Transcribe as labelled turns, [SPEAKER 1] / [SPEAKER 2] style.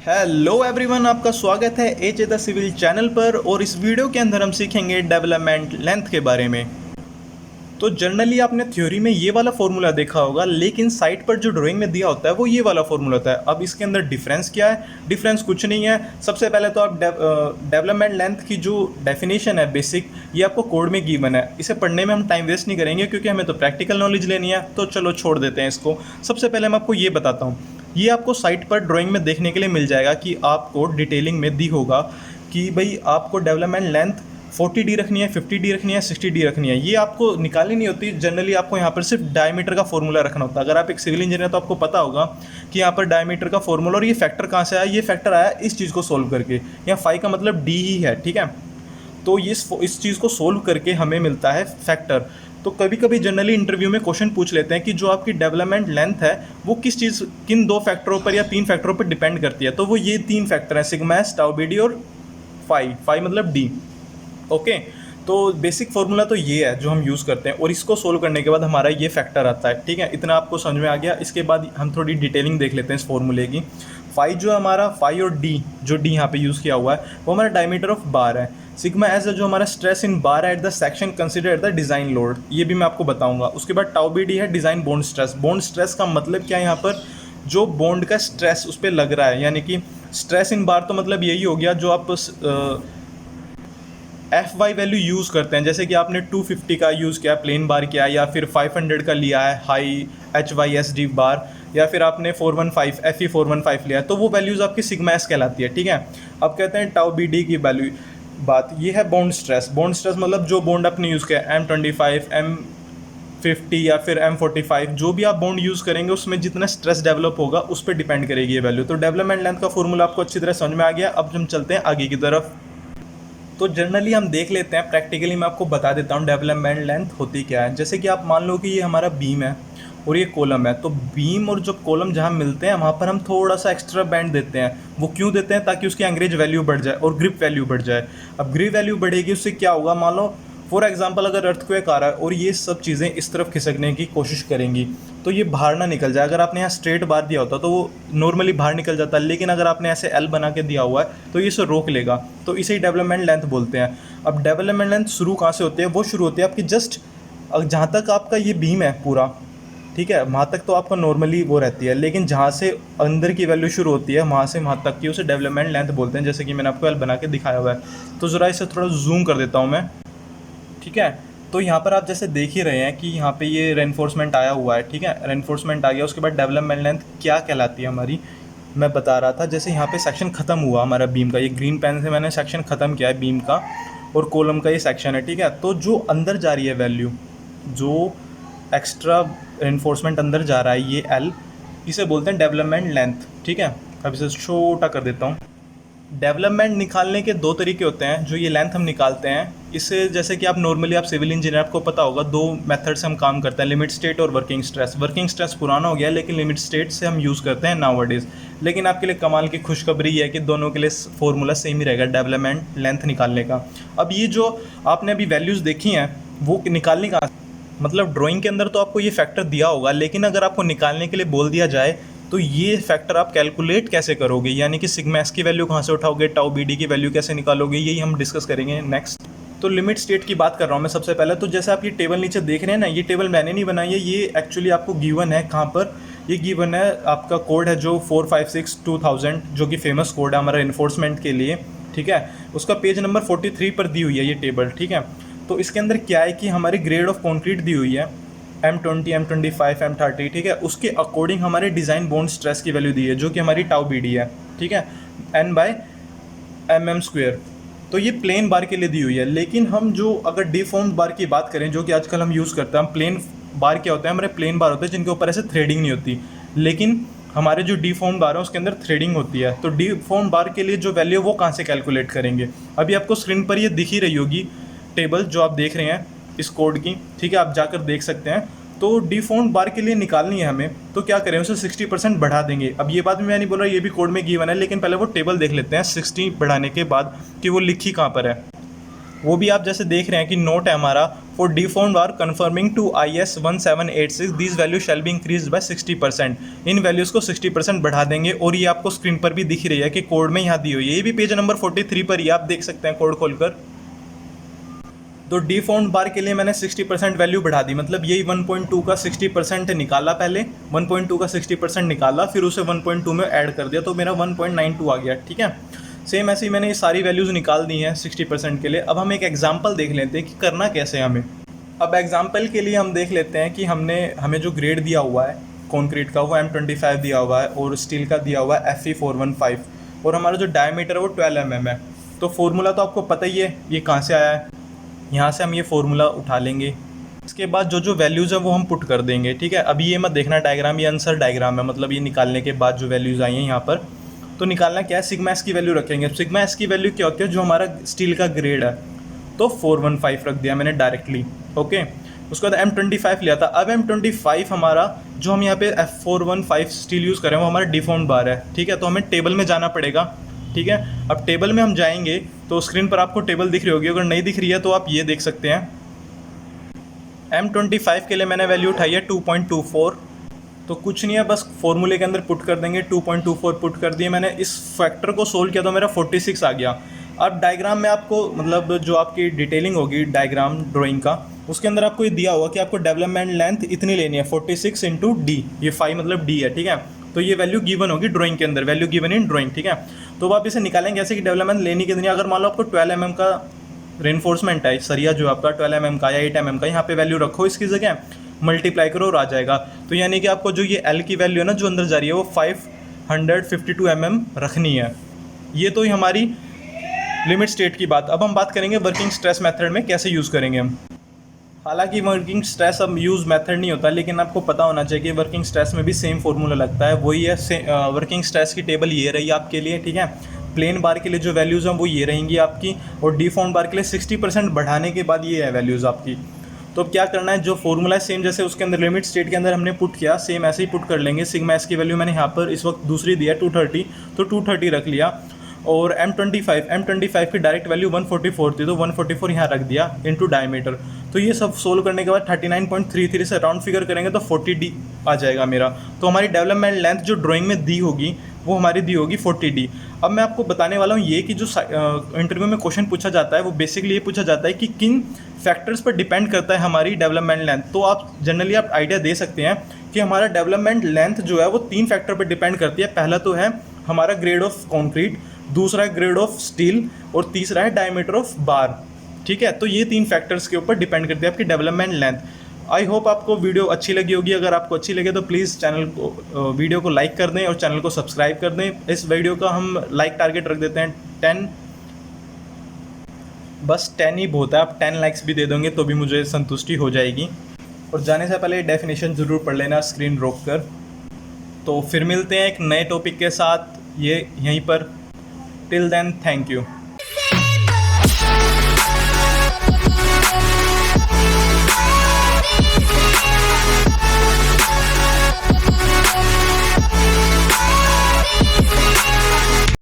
[SPEAKER 1] Hello everyone, आपका स्वागत है एच द सिविल चैनल पर। और इस वीडियो के अंदर हम सीखेंगे डेवलपमेंट लेंथ के बारे में। तो जनरली आपने थ्योरी में ये वाला फॉर्मूला देखा होगा, लेकिन साइट पर जो ड्राइंग में दिया होता है वो ये वाला फॉर्मूला होता है। अब इसके अंदर डिफरेंस क्या है? डिफरेंस कुछ नहीं है। सबसे पहले तो आप डेवलपमेंट लेंथ की जो डेफिनेशन है बेसिक, ये आपको कोड में गिवन है। इसे पढ़ने में हम टाइम वेस्ट नहीं करेंगे क्योंकि हमें तो प्रैक्टिकल नॉलेज लेनी है, तो चलो छोड़ देते हैं इसको। सबसे पहले मैं आपको ये बताता हूँ। ये आपको साइट पर ड्राइंग में देखने के लिए मिल जाएगा कि आपको डिटेलिंग में दी होगा कि भाई आपको डेवलपमेंट लेंथ 40D रखनी है, 50D रखनी है, 60D रखनी है। ये आपको निकालनी नहीं होती। जनरली आपको यहाँ पर सिर्फ डायमीटर का फॉर्मूला रखना होता है। अगर आप एक सिविल इंजीनियर तो आपको पता होगा कि यहाँ पर डायमीटर का फॉर्मूला, और ये फैक्टर कहाँ से आया? ये फैक्टर आया इस चीज़ को सोल्व करके। यहाँ फाई का मतलब डी ही है, ठीक है। तो इस चीज़ को सोल्व करके हमें मिलता है फैक्टर। तो कभी कभी जनरली इंटरव्यू में क्वेश्चन पूछ लेते हैं कि जो आपकी डेवलपमेंट लेंथ है वो किन दो फैक्टरों पर या तीन फैक्टरों पर डिपेंड करती है। तो वो ये तीन फैक्टर हैं, sigma S, tau B D और फाई मतलब डी। ओके, तो बेसिक फार्मूला तो ये है जो हम यूज़ करते हैं, और इसको सोल्व करने के बाद हमारा ये फैक्टर आता है, ठीक है। इतना आपको समझ में आ गया। इसके बाद हम थोड़ी डिटेलिंग देख लेते हैं इस फार्मूले की। फाई जो हमारा, फाई और डी, जो डी यहाँ पे यूज़ किया हुआ है वो हमारा डायमीटर ऑफ बार है। सिग्मा एस है जो हमारा stress in bar at the section consider at the design load, ये भी मैं आपको बताऊंगा। उसके बाद टाउ बी डी है design bond stress. Bond stress का मतलब क्या है? यहाँ पर जो बॉन्ड का स्ट्रेस उस पर लग रहा है, यानी कि स्ट्रेस इन बार तो मतलब यही हो गया जो आप एफ वाई वैल्यू यूज़ करते हैं। जैसे कि आपने 250 का यूज़ किया प्लेन बार किया, या फिर 500 का लिया है high H Y S D bar, या फिर आपने 415 एफ ई 415 लिया है, तो वो वैल्यूज़ आपकी सिग्मा एस कहलाती है, ठीक है। अब कहते हैं टाउ बी डी की वैल्यू। बात ये है बॉन्ड स्ट्रेस। बॉन्ड स्ट्रेस मतलब जो बॉन्ड आपने यूज़ किया, M25, M50 या फिर M45, जो भी आप बॉन्ड यूज़ करेंगे उसमें जितना स्ट्रेस डेवलप होगा उस पर डिपेंड करेगी ये वैल्यू। तो डेवलपमेंट लेंथ का फॉर्मूला आपको अच्छी तरह समझ में आ गया। अब हम चलते हैं आगे की तरफ। तो जनरली हम देख लेते हैं, प्रैक्टिकली मैं आपको बता देता हूँ डेवलपमेंट लेंथ होती क्या है। जैसे कि आप मान लो कि ये हमारा बीम है और ये कॉलम है, तो बीम और जो कॉलम जहाँ मिलते हैं वहाँ पर हम थोड़ा सा एक्स्ट्रा बैंड देते हैं। वो क्यों देते हैं? ताकि उसकी एंगरेज वैल्यू बढ़ जाए और ग्रिप वैल्यू बढ़ जाए। अब ग्रिप वैल्यू बढ़ेगी, उससे क्या होगा? मान लो फॉर एग्जाम्पल अगर अर्थक्वेक आ रहा है और ये सब चीज़ें इस तरफ खिसकने की कोशिश करेंगी तो ये बाहर ना निकल जाए। अगर आपने यहाँ स्ट्रेट बार दिया होता तो वो नॉर्मली बाहर निकल जाता है, लेकिन अगर आपने ऐसे एल बना के दिया हुआ है तो ये इसे रोक लेगा। तो इसे ही डेवलपमेंट लेंथ बोलते हैं। अब डेवलपमेंट लेंथ शुरू कहाँ से होती है? वो शुरू होती है आपकी जस्ट जहाँ तक आपका ये बीम है पूरा, ठीक है, वहाँ तक तो आपका नॉर्मली वो रहती है, लेकिन जहाँ से अंदर की वैल्यू शुरू होती है वहाँ से वहाँ तक की उसे डेवलपमेंट लेंथ बोलते हैं। जैसे कि मैंने आपको एल बना के दिखाया हुआ है। तो ज़रा इसे थोड़ा जूम कर देता हूँ मैं, ठीक है। तो यहाँ पर आप जैसे देख ही रहे हैं कि यहाँ पे ये रेनफोर्समेंट आया हुआ है, ठीक है। रेनफोर्समेंट आ गया, उसके बाद डेवलपमेंट लेंथ क्या कहलाती है हमारी, मैं बता रहा था। जैसे यहाँ पे सेक्शन ख़त्म हुआ हमारा बीम का, ये ग्रीन पेन से मैंने सेक्शन ख़त्म किया है बीम का, और कॉलम का ये सेक्शन है, ठीक है। तो जो अंदर जा रही है वैल्यू, जो एक्स्ट्रा रेनफोर्समेंट अंदर जा रहा है, ये एल, इसे बोलते हैं डेवलपमेंट लेंथ, ठीक है। अब इसे छोटा कर देता हूँ। डेवलपमेंट निकालने के दो तरीके होते हैं जो ये लेंथ हम निकालते हैं। इससे जैसे कि आप नॉर्मली आप सिविल इंजीनियर, आपको पता होगा दो मेथड से हम काम करते हैं, लिमिट स्टेट और वर्किंग स्ट्रेस। वर्किंग स्ट्रेस पुराना हो गया है, लेकिन लिमिट स्टेट से हम यूज़ करते हैं नाउअडेज। लेकिन आपके लिए कमाल की खुशखबरी है कि दोनों के लिए फॉर्मूला सेम ही रहेगा डेवलपमेंट लेंथ निकालने का। अब ये जो आपने अभी वैल्यूज़ देखी हैं वो निकालने का मतलब ड्राइंग के अंदर तो आपको ये फैक्टर दिया होगा, लेकिन अगर आपको निकालने के लिए बोल दिया जाए तो ये फैक्टर आप कैलकुलेट कैसे करोगे, यानी कि सिग्मा एस की वैल्यू कहाँ से उठाओगे, टाउ बी डी की वैल्यू कैसे निकालोगे, यही हम डिस्कस करेंगे नेक्स्ट। तो लिमिट स्टेट की बात कर रहा हूँ मैं सबसे पहले। तो जैसे आप ये टेबल नीचे देख रहे हैं ना, ये टेबल मैंने नहीं बनाई है, ये एक्चुअली आपको गिवन है। कहाँ पर ये गिवन है? आपका कोड है जो 456/2000, जो कि फेमस कोड है हमारा इन्फोर्समेंट के लिए, ठीक है। उसका पेज नंबर 43 पर दी हुई है ये टेबल, ठीक है। तो इसके अंदर क्या है कि हमारी ग्रेड ऑफ कॉन्क्रीट दी हुई है M20, M25, M30, ठीक है। उसके अकॉर्डिंग हमारे डिज़ाइन बॉन्ड स्ट्रेस की वैल्यू दी है जो कि हमारी टाउ बी डी है, ठीक है, N/mm²। तो ये प्लेन बार के लिए दी हुई है। लेकिन हम जो अगर डिफॉर्म्ड बार की बात करें, जो कि आजकल हम यूज़ करते हैं, हम प्लेन बार क्या होता है, हमारे प्लेन बार होते हैं जिनके ऊपर ऐसे थ्रेडिंग नहीं होती, लेकिन हमारे जो डिफॉर्म्ड बार है उसके अंदर थ्रेडिंग होती है। तो डिफॉर्म्ड बार के लिए जो वैल्यू है वो कहाँ से कैलकुलेट करेंगे? अभी आपको स्क्रीन पर ये दिख ही रही होगी टेबल जो आप देख रहे हैं इस कोड की, ठीक है, आप जाकर देख सकते हैं। तो डिफॉर्म्ड बार के लिए निकालनी है हमें, तो क्या करें, उसे 60% बढ़ा देंगे। अब ये बात मैं नहीं बोल रहा, ये भी कोड में गिवन है, लेकिन पहले वो टेबल देख लेते हैं 60 बढ़ाने के बाद कि वो लिखी कहाँ पर है। वो भी आप जैसे देख रहे हैं कि नोट है हमारा, for deformed bar conforming to IS 1786 this value shall be increase by 60%। इन वैल्यूज़ को 60% बढ़ा देंगे, और ये आपको स्क्रीन पर भी दिख रही है कि कोड में यहाँ दी हुई है, ये भी पेज नंबर 43 पर ही आप देख सकते हैं कोड खोलकर। तो डिफॉर्म्ड बार के लिए मैंने 60% वैल्यू बढ़ा दी, मतलब यही 1.2 का 60% निकाला, पहले 1.2 का 60% निकाला, फिर उसे 1.2 में ऐड कर दिया, तो मेरा 1.92 आ गया। ठीक है, सेम ऐसे ही मैंने ये सारी वैल्यूज़ निकाल दी हैं 60% के लिए। अब हम एक एग्जांपल देख लेते हैं कि करना कैसे है हमें। अब एग्जांपल के लिए हम देख लेते हैं कि हमें जो ग्रेड दिया हुआ है कॉन्क्रीट का वो M25 दिया हुआ है, और स्टील का दिया हुआ है Fe415, और हमारा जो डायमीटर है वो 12 mm है। तो फार्मूला तो आपको पता ही है ये कहाँ से आया है, यहाँ से हम ये फार्मूला उठा लेंगे। इसके बाद जो जो वैल्यूज़ है वो हम पुट कर देंगे। ठीक है, अभी ये मत देखना डायग्राम, ये आंसर डायग्राम है, मतलब ये निकालने के बाद जो वैल्यूज़ आई हैं यहाँ पर, तो निकालना क्या है, सिग्मा एस की वैल्यू रखेंगे। सिग्मा एस की वैल्यू क्या होती है, जो हमारा स्टील का ग्रेड है, तो 415 रख दिया मैंने डायरेक्टली। ओके, उसके बाद M25 लिया था। अब M25 हमारा जो हम यहाँ पे F415 स्टील यूज़ करें वो हमारा डिफॉर्म्ड बार है। ठीक है, तो हमें टेबल में जाना पड़ेगा। ठीक है, अब टेबल में हम जाएंगे तो स्क्रीन पर आपको टेबल दिख रही होगी, अगर नहीं दिख रही है तो आप ये देख सकते हैं। M25 के लिए मैंने वैल्यू उठाई है 2.24, तो कुछ नहीं है, बस फॉर्मूले के अंदर पुट कर देंगे। 2.24 पुट कर दिए मैंने, इस फैक्टर को सोल्व किया तो मेरा 46 आ गया। अब डायग्राम में आपको, मतलब जो आपकी डिटेलिंग होगी डायग्राम ड्राइंग का, उसके अंदर आपको ये दिया होगा कि आपको डेवलपमेंट लेंथ इतनी लेनी है, 46 इंटू डी, ये 5 मतलब डी है। ठीक है, तो ये वैल्यू गिवन होगी ड्राइंग के अंदर, वैल्यू गिवन इन ड्राइंग। ठीक है, तो आप इसे निकालेंगे ऐसे कि डेवलपमेंट लेनी कितनी है। अगर मान लो आपको 12 mm का रेनफोर्समेंट है, सरिया जो आपका 12 mm का या 8 mm का, यहाँ पे वैल्यू रखो, इसकी जगह मल्टीप्लाई करो और आ जाएगा। तो यानी कि आपको जो ये L की वैल्यू है ना जो अंदर जा रही है वो 552 mm रखनी है। ये तो हमारी लिमिट स्टेट की बात। अब हम बात करेंगे वर्किंग स्ट्रेस मेथड में कैसे यूज़ करेंगे हम। हालांकि वर्किंग स्ट्रेस अब यूज़ मेथड नहीं होता, लेकिन आपको पता होना चाहिए कि वर्किंग स्ट्रेस में भी सेम फार्मूला लगता है, वही है। वर्किंग स्ट्रेस की टेबल ये रही आपके लिए। ठीक है, प्लेन बार के लिए जो वैल्यूज़ हैं वो ये रहेंगी आपकी, और डिफॉर्म्ड बार के लिए 60% बढ़ाने के बाद ये है वैल्यूज़ आपकी। तो अब क्या करना है, जो फॉर्मूला है सेम जैसे उसके अंदर लिमिट स्टेट के अंदर हमने पुट किया, सेम ऐसे ही पुट कर लेंगे। सिग्मा एस की वैल्यू मैंने यहाँ पर इस वक्त दूसरी दी है 230, तो 230 रख लिया। और M25 की डायरेक्ट वैल्यू 144 थी, तो 144 यहाँ रख दिया इनटू डायमीटर। तो ये सब सोल्व करने के बाद 39.33 से राउंड फिगर करेंगे तो 40D आ जाएगा मेरा। तो हमारी डेवलपमेंट लेंथ जो ड्राइंग में दी होगी वो हमारी दी होगी 40D। अब मैं आपको बताने वाला हूँ ये कि जो इंटरव्यू में क्वेश्चन पूछा जाता है वो बेसिकली ये पूछा जाता है कि किन फैक्टर्स पर डिपेंड करता है हमारी डेवलपमेंट लेंथ। तो आप जनरली आप आइडिया दे सकते हैं कि हमारा डेवलपमेंट लेंथ जो है वो 3 फैक्टर पर डिपेंड करती है। पहला तो है हमारा ग्रेड ऑफ कॉन्क्रीट, दूसरा है ग्रेड ऑफ स्टील, और तीसरा है डायमीटर ऑफ बार। ठीक है, तो ये 3 फैक्टर्स के ऊपर डिपेंड करती है आपकी डेवलपमेंट लेंथ। आई होप आपको वीडियो अच्छी लगी होगी। अगर आपको अच्छी लगे तो प्लीज़ वीडियो को लाइक कर दें और चैनल को सब्सक्राइब कर दें। इस वीडियो का हम लाइक टारगेट रख देते हैं 10, बस 10 ही बहुत है। आप 10 लाइक्स भी दे दोगे तो भी मुझे संतुष्टि हो जाएगी। और जाने से पहले डेफिनेशन ज़रूर पढ़ लेना स्क्रीन रोक कर। तो फिर मिलते हैं एक नए टॉपिक के साथ यहीं पर। Till then, thank you.